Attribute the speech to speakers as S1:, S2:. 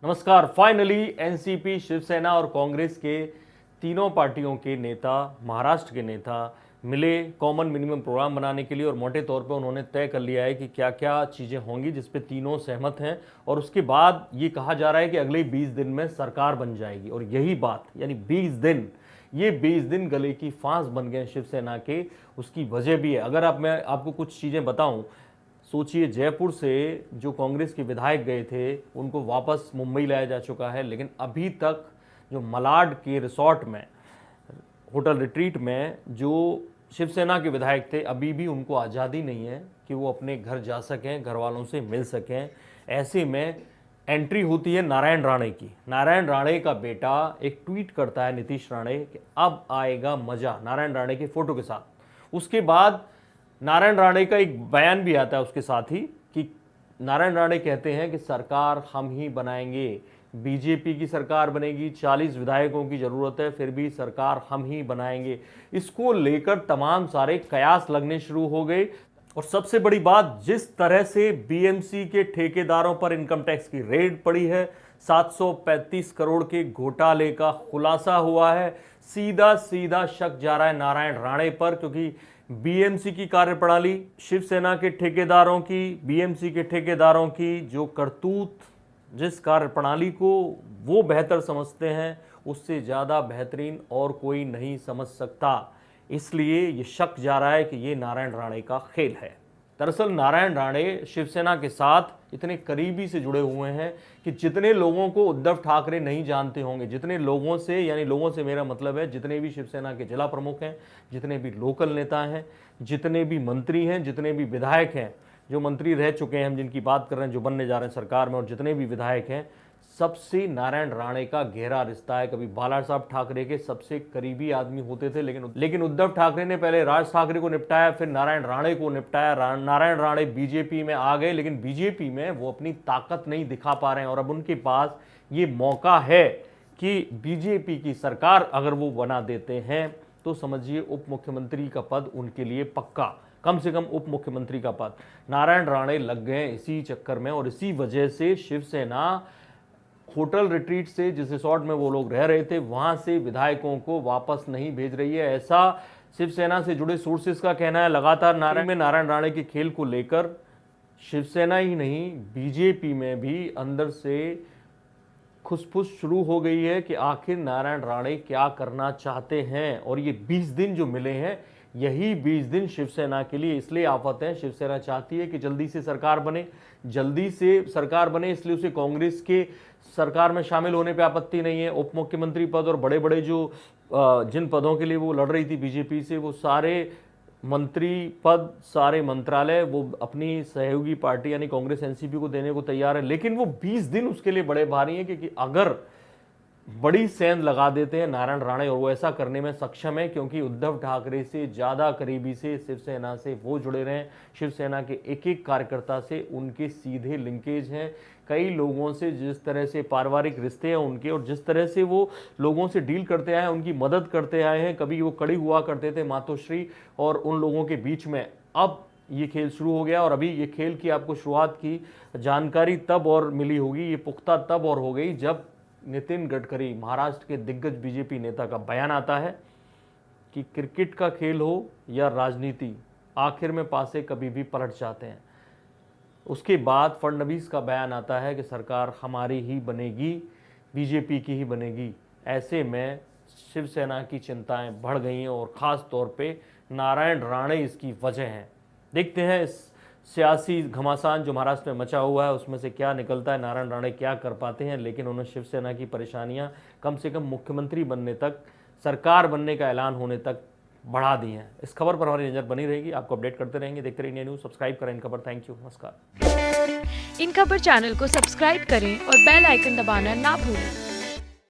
S1: नमस्कार। Finally NCP, Shiv Sena और कांग्रेस के तीनों पार्टियों के नेता, महाराष्ट्र के नेता मिले कॉमन मिनिमम प्रोग्राम बनाने के लिए और मोटे तौर पे उन्होंने तय कर लिया है कि क्या क्या चीज़ें होंगी जिस पे तीनों सहमत हैं। और उसके बाद ये कहा जा रहा है कि अगले 20 दिन में सरकार बन जाएगी। और यही बात यानी 20 दिन, ये 20 दिन गले की फांस बन गए शिवसेना के। उसकी वजह भी है। अगर मैं आपको कुछ चीज़ें बताऊं, सोचिए जयपुर से जो कांग्रेस के विधायक गए थे उनको वापस मुंबई लाया जा चुका है, लेकिन अभी तक जो मलाड के रिसोर्ट में, होटल रिट्रीट में जो शिवसेना के विधायक थे, अभी भी उनको आज़ादी नहीं है कि वो अपने घर जा सकें, घर वालों से मिल सकें। ऐसे में एंट्री होती है नारायण राणे की। नारायण राणे का बेटा एक ट्वीट करता है, नीतीश राणे, कि अब आएगा मज़ा, नारायण राणे की फ़ोटो के साथ। उसके बाद नारायण राणे का एक बयान भी आता है उसके साथ ही कि नारायण राणे कहते हैं कि सरकार हम ही बनाएंगे, बीजेपी की सरकार बनेगी, 40 विधायकों की ज़रूरत है, फिर भी सरकार हम ही बनाएंगे। इसको लेकर तमाम सारे कयास लगने शुरू हो गए। और सबसे बड़ी बात, जिस तरह से बीएमसी के ठेकेदारों पर इनकम टैक्स की रेड पड़ी है, 735 करोड़ के घोटाले का खुलासा हुआ है, सीधा सीधा शक जा रहा है नारायण राणे पर। क्योंकि बीएमसी की कार्यप्रणाली, शिवसेना के ठेकेदारों की, बीएमसी के ठेकेदारों की जो करतूत, जिस कार्यप्रणाली को वो बेहतर समझते हैं, उससे ज़्यादा बेहतरीन और कोई नहीं समझ सकता। इसलिए ये शक जा रहा है कि ये नारायण राणे का खेल है। दरअसल नारायण राणे शिवसेना के साथ इतने करीबी से जुड़े हुए हैं कि जितने लोगों को उद्धव ठाकरे नहीं जानते होंगे, जितने लोगों से, यानी लोगों से मेरा मतलब है जितने भी शिवसेना के जिला प्रमुख हैं, जितने भी लोकल नेता हैं, जितने भी मंत्री हैं, जितने भी विधायक हैं, जो मंत्री रह चुके हैं, हम जिनकी बात कर रहे हैं, जो बनने जा रहे हैं सरकार में, और जितने भी विधायक हैं, सबसे नारायण राणे का गहरा रिश्ता है। कभी बाला साहब ठाकरे के सबसे करीबी आदमी होते थे, लेकिन उद्धव ठाकरे ने पहले राज ठाकरे को निपटाया, फिर नारायण राणे को निपटाया। नारायण राणे बीजेपी में आ गए, लेकिन बीजेपी में वो अपनी ताकत नहीं दिखा पा रहे हैं। और अब उनके पास ये मौका है कि बीजेपी की सरकार अगर वो बना देते हैं तो समझिए उप मुख्यमंत्री का पद उनके लिए पक्का, कम से कम उप मुख्यमंत्री का पद। नारायण राणे लग गए इसी चक्कर में, और इसी वजह से शिवसेना होटल रिट्रीट से, जिस रिसोर्ट में वो लोग रह रहे थे, वहां से विधायकों को वापस नहीं भेज रही है। ऐसा शिवसेना से जुड़े सोर्सेस का कहना है। लगातार नारायण राणे के खेल को लेकर शिवसेना ही नहीं, बीजेपी में भी अंदर से खुसफुस शुरू हो गई है कि आखिर नारायण राणे क्या करना चाहते हैं। और ये 20 दिन जो मिले हैं, यही 20 दिन शिवसेना के लिए इसलिए आफत है। शिवसेना चाहती है कि जल्दी से सरकार बने, जल्दी से सरकार बने, इसलिए उसे कांग्रेस के सरकार में शामिल होने पे आपत्ति नहीं है। उप मुख्यमंत्री पद और बड़े बड़े जो जिन पदों के लिए वो लड़ रही थी बीजेपी से, वो सारे मंत्री पद, सारे मंत्रालय वो अपनी सहयोगी पार्टी यानी कांग्रेस एनसीपी को देने को तैयार है। लेकिन वो 20 दिन उसके लिए बड़े भारी हैं, क्योंकि अगर बड़ी सेंध लगा देते हैं नारायण राणे, और वो ऐसा करने में सक्षम है क्योंकि उद्धव ठाकरे से ज़्यादा करीबी से शिवसेना से वो जुड़े रहे हैं। शिवसेना के एक एक कार्यकर्ता से उनके सीधे लिंकेज हैं। कई लोगों से जिस तरह से पारिवारिक रिश्ते हैं उनके, और जिस तरह से वो लोगों से डील करते आए हैं, उनकी मदद करते आए हैं, कभी वो कड़ी हुआ करते थे मातोश्री और उन लोगों के बीच में, अब ये खेल शुरू हो गया। और अभी ये खेल की आपको शुरुआत की जानकारी तब और मिली होगी, ये पुख्ता तब और हो गई जब नितिन गडकरी, महाराष्ट्र के दिग्गज बीजेपी नेता, का बयान आता है कि क्रिकेट का खेल हो या राजनीति, आखिर में पासे कभी भी पलट जाते हैं। उसके बाद फडणवीस का बयान आता है कि सरकार हमारी ही बनेगी, बीजेपी की ही बनेगी। ऐसे में शिवसेना की चिंताएं बढ़ गई हैं, और ख़ास तौर पे नारायण राणे इसकी वजह हैं। देखते हैं इस सियासी घमासान जो महाराष्ट्र में मचा हुआ है उसमें से क्या निकलता है, नारायण राणे क्या कर पाते हैं। लेकिन उन्होंने शिवसेना की परेशानियां कम से कम मुख्यमंत्री बनने तक, सरकार बनने का ऐलान होने तक बढ़ा दी हैं। इस खबर पर हमारी नजर बनी रहेगी, आपको अपडेट करते रहेंगे। देखते रहिए इंडिया न्यूज़, सब्सक्राइब करें इन खबर। थैंक यू, नमस्कार।
S2: इन खबर चैनल को सब्सक्राइब करें और बेल आइकन दबाना ना भूलें।